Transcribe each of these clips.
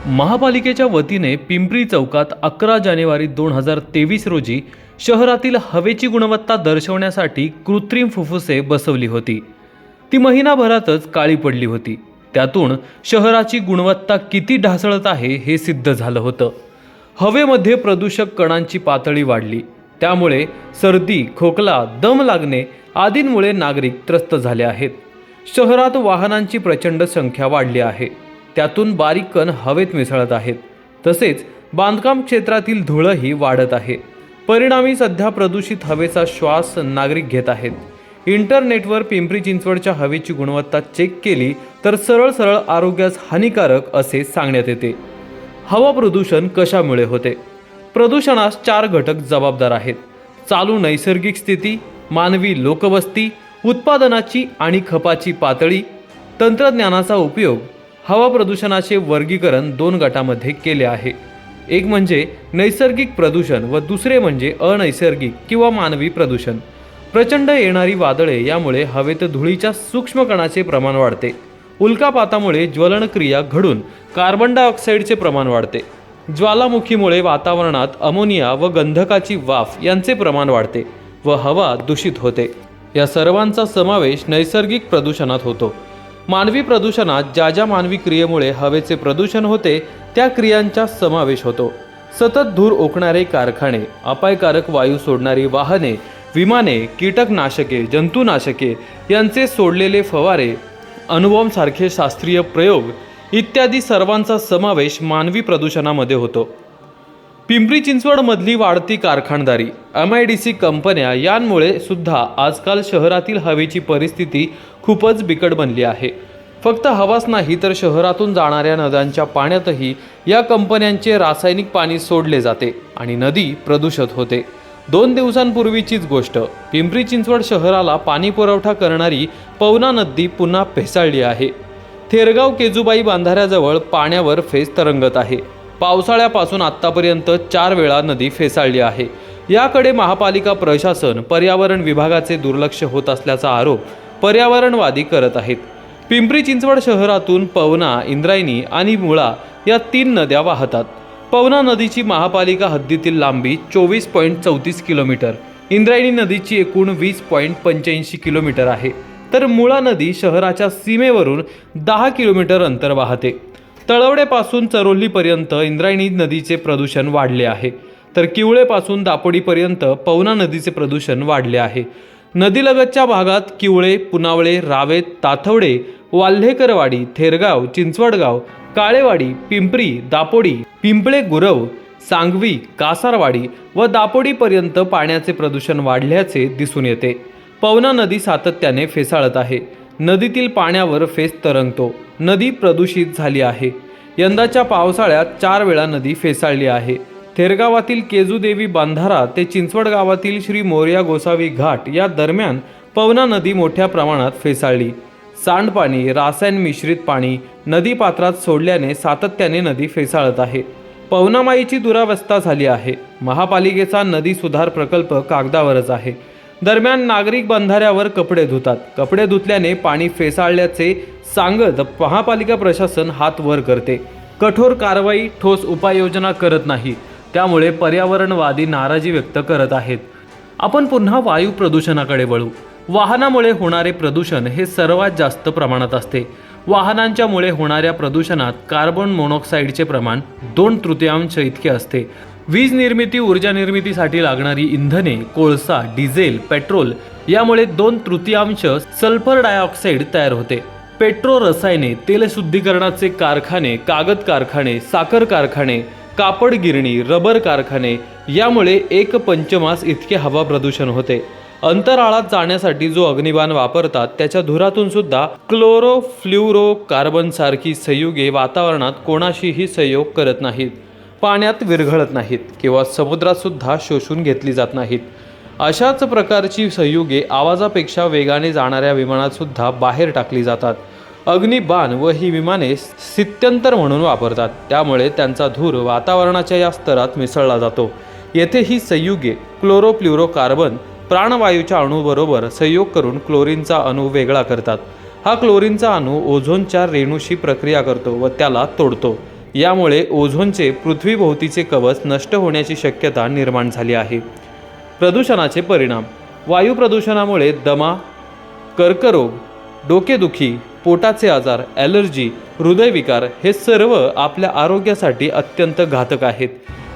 महापालिकेच्या वतीने पिंपरी चौकात 11 जानेवारी 2023 रोजी शहरातील हवेची गुणवत्ता दर्शवण्यासाठी कृत्रिम फुफ्फुसे बसवली होती। ती महिनाभरातच काळी पडली होती। त्यातून शहराची गुणवत्ता किती ढासळत आहे हे सिद्ध झालं होतं। हवेमध्ये प्रदूषक कणांची पातळी वाढली, त्यामुळे सर्दी, खोकला, दम लागणे आदींमुळे नागरिक त्रस्त झाले आहेत। शहरात वाहनांची प्रचंड संख्या वाढली आहे, त्यातून बारीक कण हवेत मिसळत आहेत। तसेच बांधकाम क्षेत्रातील धूळही वाढत आहे। परिणामी सध्या प्रदूषित हवेचा श्वास नागरिक घेत आहेत। इंटरनेटवर पिंपरी चिंचवडच्या हवेची गुणवत्ता चेक केली तर सरळ आरोग्यास हानिकारक असे सांगण्यात येते। हवा प्रदूषण कशामुळे होते? प्रदूषणास 4 घटक जबाबदार आहेत: चालू नैसर्गिक स्थिती, मानवी लोकवस्ती, उत्पादनाची आणि खपाची पातळी, तंत्रज्ञानाचा उपयोग। हवा प्रदूषणाचे वर्गीकरण 2 गटामध्ये केले आहे। एक म्हणजे नैसर्गिक प्रदूषण व दुसरे म्हणजे अनैसर्गिक किंवा मानवी प्रदूषण। प्रचंड येणारी वादळे यामुळे हवेत धुळीच्या सूक्ष्म कणाचे प्रमाण वाढते। उल्कापातामुळे ज्वलन क्रिया घडून कार्बन डायऑक्साईडचे प्रमाण वाढते। ज्वालामुखीमुळे वातावरणात अमोनिया व गंधकाची वाफ यांचे प्रमाण वाढते व हवा दूषित होते। या सर्वांचा समावेश नैसर्गिक प्रदूषणात होतो। मानवी प्रदूषणात ज्या मानवी क्रियेमुळे हवेचे प्रदूषण होते त्या क्रियांचा समावेश होतो। सतत धूर ओकणारे कारखाने, अपायकारक वायू सोडणारी वाहने, विमाने, कीटकनाशके, जंतुनाशके यांचे सोडलेले फवारे, अणुबॉम्बसारखे शास्त्रीय प्रयोग इत्यादी सर्वांचा समावेश मानवी प्रदूषणामध्ये होतो। पिंपरी चिंचवडमधली वाढती कारखानदारी, MIDC कंपन्या यांमुळे सुद्धा आजकाल शहरातील हवेची परिस्थिती खूपच बिकट बनली आहे। फक्त हवाच नाही तर शहरातून जाणाऱ्या नद्यांच्या पाण्यातही या कंपन्यांचे रासायनिक पाणी सोडले जाते आणि नदी प्रदूषित होते। 2 दिवसांपूर्वीचीच गोष्ट, पिंपरी चिंचवड शहराला पाणी पुरवठा करणारी पवना नदी पुन्हा फेसाळली आहे। थेरगाव केजुबाई बांधाऱ्याजवळ पाण्यावर फेस तरंगत आहे। पावसाळ्यापासून आतापर्यंत 4 वेळा नदी फेसाळली आहे। याकडे महापालिका प्रशासन, पर्यावरण विभागाचे दुर्लक्ष होत असल्याचा आरोप पर्यावरणवादी करत आहेत। पिंपरी चिंचवड शहरातून पवना, इंद्रायणी आणि मुळा या 3 नद्या वाहतात। पवना नदीची महापालिका हद्दीतील लांबी 24.34 किलोमीटर, इंद्रायणी नदीची एकूण 20.85 किलोमीटर आहे, तर मुळा नदी शहराच्या सीमेवरून 10 किलोमीटर अंतर वाहते। तळवडेपासून चरोलीपर्यंत इंद्रायणी नदीचे प्रदूषण वाढले आहे, तर किवळेपासून दापोडीपर्यंत पवना नदीचे प्रदूषण वाढले आहे। नदीलगतच्या भागात किवळे, पुनावळे, रावेत, ताथवडे, वाल्हेकरवाडी, थेरगाव, चिंचवडगाव, काळेवाडी, पिंपरी, दापोडी, पिंपळे गुरव, सांगवी, कासारवाडी व दापोडीपर्यंत पाण्याचे प्रदूषण वाढल्याचे दिसून येते। पवना नदी सातत्याने फेसाळत आहे। नदीतील पाण्यावर फेस तरंगतो। नदी प्रदूषित झाली आहे। यंदाच्या पावसाळ्यात 4 वेळा नदी फेसाळली आहे। थेरगावातील केजुदेवी बांधारा ते चिंचवड गावातील श्री मोरया गोसावी घाट या दरम्यान पवना नदी मोठ्या प्रमाणात फेसाळली। सांडपाणी, रासायन मिश्रित पाणी नदी पात्रात सोडल्याने सातत्याने नदी फेसाळत आहे। पवनामाईची दुरावस्था झाली आहे। महापालिकेचा नदी सुधार प्रकल्प कागदावरच आहे। दरम्यान नागरिक बंधाऱ्यावर कपडे धुतात। कपडे धुतल्याने पाणी फेसाळल्याचे सांगत महापालिका प्रशासन हात वर करते, कठोर कारवाई, ठोस उपाययोजना करत नाही। त्यामुळे पर्यावरणवादी नाराजी व्यक्त करत आहेत। आपण पुन्हा वायू प्रदूषणाकडे वळू। वाहनामुळे होणारे प्रदूषण हे सर्वात जास्त प्रमाणात असते। वाहनांच्यामुळे होणाऱ्या प्रदूषणात कार्बन मोनॉक्साईडचे प्रमाण 2/3 इतके असते। वीज निर्मिती, ऊर्जा निर्मितीसाठी लागणारी इंधने, कोळसा, डिझेल, पेट्रोल यामुळे 2/3 सल्फर डायऑक्साईड तयार होते। पेट्रो रसायने, तेल शुद्धीकरणाचे कारखाने, कागद कारखाने, साखर कारखाने, कापड गिरणी, रबर कारखाने यामुळे 1/5 इतके हवा प्रदूषण होते। अंतराळात जाण्यासाठी जो अग्निबाण वापरतात त्याच्या धुरातून सुद्धा क्लोरोफ्ल्युरो कार्बन सारखी संयुगे वातावरणात कोणाशीही संयोग करत नाहीत, पाण्यात विरघळत नाहीत किंवा समुद्रात सुद्धा शोषून घेतली जात नाहीत। अशाच प्रकारची संयुगे आवाजापेक्षा वेगाने जाणाऱ्या विमानात सुद्धा बाहेर टाकली जातात। अग्निबाण व ही विमाने स्थित्यंतर म्हणून वापरतात, त्यामुळे त्यांचा धूर वातावरणाच्या या स्तरात मिसळला जातो। येथे ही संयुगे क्लोरोफ्ल्युरो कार्बन प्राणवायूच्या अणूबरोबर संयोग करून क्लोरीनचा अणू वेगळा करतात। हा क्लोरीनचा अणू ओझोनच्या रेणूशी प्रक्रिया करतो व त्याला तोडतो। यामुळे ओझोनचे पृथ्वीभोवतीचे कवच नष्ट होण्याची शक्यता निर्माण झाली आहे. प्रदूषणाचे परिणाम. वायू प्रदूषणामुळे दमा, कर्करोग, डोकेदुखी, पोटाचे आजार, ॲलर्जी, हृदयविकार हे सर्व आपल्या आरोग्यासाठी अत्यंत घातक आहेत.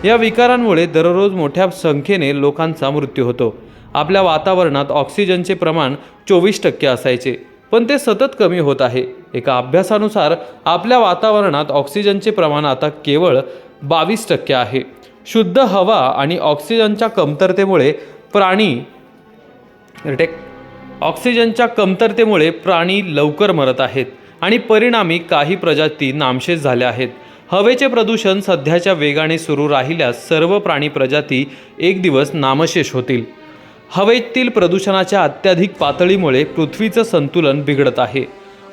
या विकारांमुळे दररोज मोठ्या संख्येने लोकांचा मृत्यू होतो. आपल्या वातावरणात ऑक्सिजनचे प्रमाण 24% असायचे, पण ते सतत कमी होत आहे. एका अभ्यासानुसार आपल्या वातावरणात ऑक्सिजनचे प्रमाण आता केवळ 22% आहे. शुद्ध हवा आणि ऑक्सिजनच्या कमतरतेमुळे प्राणी लवकर मरत आहेत आणि परिणामी काही प्रजाती नामशेष झाल्या आहेत. हवेचे प्रदूषण सध्याच्या वेगाने सुरू राहिल्यास सर्व प्राणी प्रजाती एक दिवस नामशेष होतील. हवेतील प्रदूषणाच्या अत्याधिक पातळीमुळे पृथ्वीचं संतुलन बिघडत आहे.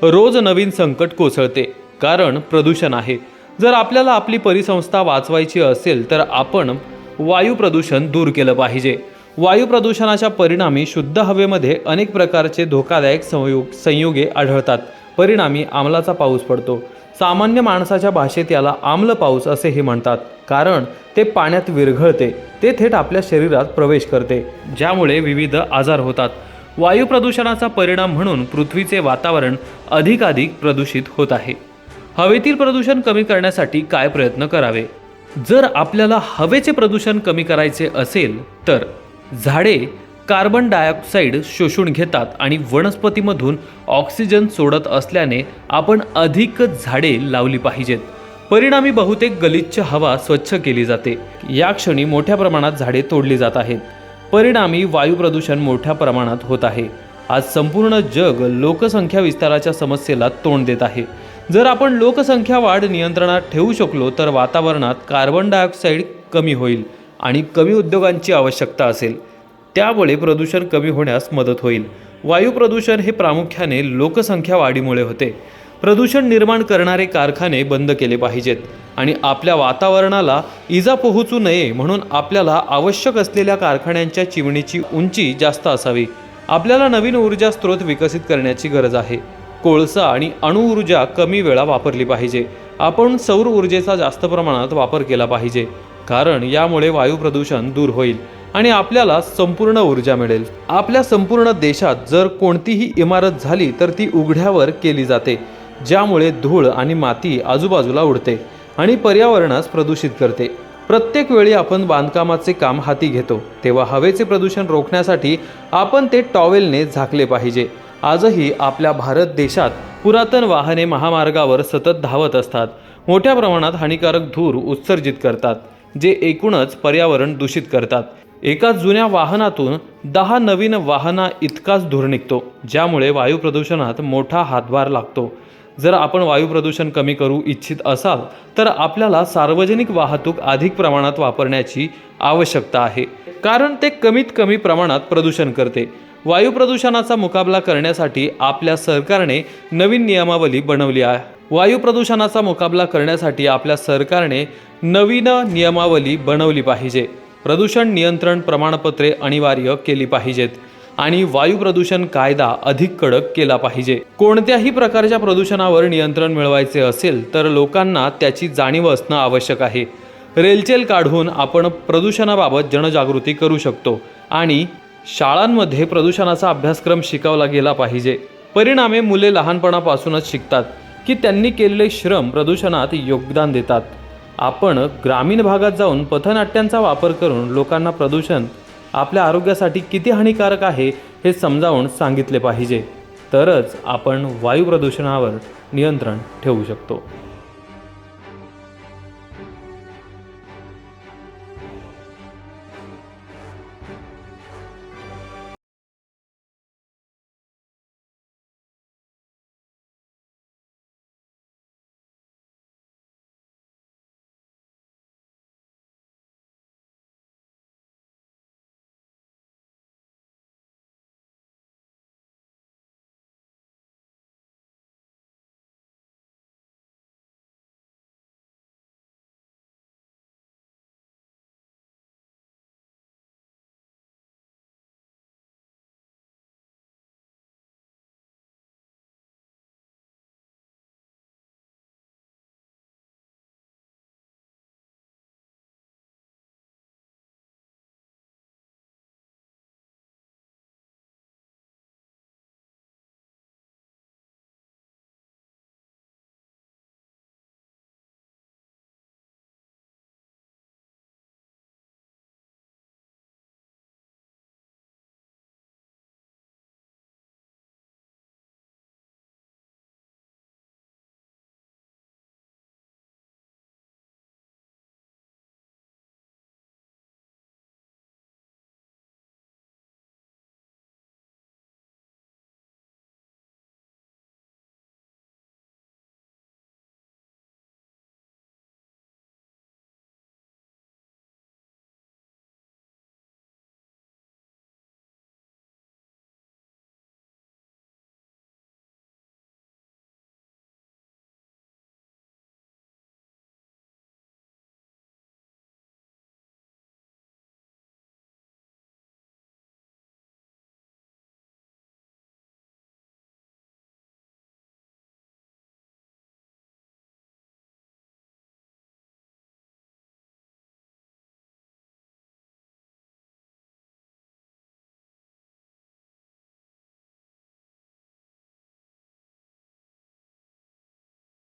रोज नवीन संकट कोसळते, कारण प्रदूषण आहे. जर आपल्याला आपली परिसंस्था वाचवायची असेल तर आपण वायू प्रदूषण दूर केलं पाहिजे. वायू प्रदूषणाच्या परिणामी शुद्ध हवेमध्ये अनेक प्रकारचे धोकादायक संयुगे आढळतात. परिणामी आम्लाचा पाऊस पडतो. सामान्य माणसाच्या भाषेत याला आम्ल पाऊस असेही म्हणतात, कारण ते पाण्यात विरघळते. ते थेट आपल्या शरीरात प्रवेश करते, ज्यामुळे विविध आजार होतात. वायू प्रदूषणाचा परिणाम म्हणून पृथ्वीचे वातावरण अधिकाधिक प्रदूषित होत आहे. हवेतील प्रदूषण कमी करण्यासाठी काय प्रयत्न करावे? जर आपल्याला हवेचे प्रदूषण कमी करायचे असेल तर झाडे कार्बन डायऑक्साईड शोषून घेतात आणि वनस्पतीमधून ऑक्सिजन सोडत असल्याने आपण अधिक झाडे लावली पाहिजेत. परिणामी बहुतेक गलिच्छ हवा स्वच्छ केली जाते. या क्षणी मोठ्या प्रमाणात झाडे तोडली जात आहेत. परिणामी वायू प्रदूषण मोठ्या प्रमाणात होत आहे. आज संपूर्ण जग लोकसंख्या विस्ताराच्या समस्येला तोंड देत आहे. जर आपण लोकसंख्या वाढ नियंत्रणात ठेवू शकलो तर वातावरणात कार्बन डायऑक्साईड कमी होईल आणि कमी उद्योगांची आवश्यकता असेल. त्यामुळे प्रदूषण कमी होण्यास मदत होईल. वायू प्रदूषण हे प्रामुख्याने लोकसंख्या वाढीमुळे होते. प्रदूषण निर्माण करणारे कारखाने बंद केले पाहिजेत आणि आपल्या वातावरणाला इजा पोहोचू नये म्हणून आपल्याला आवश्यक असलेल्या कारखान्यांच्या चिमणीची उंची जास्त असावी. आपल्याला नवीन ऊर्जा स्रोत विकसित करण्याची गरज आहे. कोळसा आणि अणुऊर्जा कमी वेळा वापरली पाहिजे. आपण सौर ऊर्जेचा जास्त प्रमाणात वापर केला पाहिजे, कारण यामुळे वायू प्रदूषण दूर होईल आणि आपल्याला संपूर्ण ऊर्जा मिळेल. आपल्या संपूर्ण देशात जर कोणतीही इमारत झाली तर ती उघड्यावर केली जाते, ज्यामुळे धूळ आणि माती आजूबाजूला उडते आणि पर्यावरणास प्रदूषित करते. प्रत्येक वेळी आपण बांधकामाचे काम हाती घेतो तेव्हा हवेचे प्रदूषण रोखण्यासाठी आपण ते टॉवेलने झाकले पाहिजे. आजही आपल्या भारत देशात पुरातन वाहने महामार्गावर सतत धावत असतात. मोठ्या प्रमाणात हानिकारक धूर उत्सर्जित करतात, जे एकूणच पर्यावरण दूषित करतात. एका जुन्या वाहनातून 10 नवीन वाहना इतकाच धूर निघतो, ज्यामुळे वायू प्रदूषणात मोठा हातभार लागतो. जर आपण वायू प्रदूषण कमी करू इच्छित असाल तर आपल्याला सार्वजनिक वाहतूक अधिक प्रमाणात वापरण्याची आवश्यकता आहे, कारण ते कमीत कमी प्रमाणात प्रदूषण करते. वायू प्रदूषणाचा मुकाबला करण्यासाठी आपल्या सरकारने नवीन नियमावली बनवली आहे. वायू प्रदूषणाचा मुकाबला करण्यासाठी आपल्या सरकारने नवीन नियमावली बनवली पाहिजे. प्रदूषण नियंत्रण प्रमाणपत्रे अनिवार्य केली पाहिजेत आणि वायू प्रदूषण कायदा अधिक कडक केला पाहिजे. कोणत्याही प्रकारच्या प्रदूषणावर नियंत्रण मिळवायचे असेल तर लोकांना त्याची जाणीव असणं आवश्यक आहे. रेलचेल काढून आपण प्रदूषणाबाबत जनजागृती करू शकतो आणि शाळांमध्ये प्रदूषणाचा अभ्यासक्रम शिकवला गेला पाहिजे. परिणामी मुले लहानपणापासूनच शिकतात की त्यांनी केलेले श्रम प्रदूषणात योगदान देतात. आपण ग्रामीण भागात जाऊन पथनाट्यांचा वापर करून लोकांना प्रदूषण आपल्या आरोग्यासाठी किती हानिकारक आहे हे समजावून सांगितले पाहिजे. तरच आपण वायू प्रदूषणावर नियंत्रण ठेवू शकतो.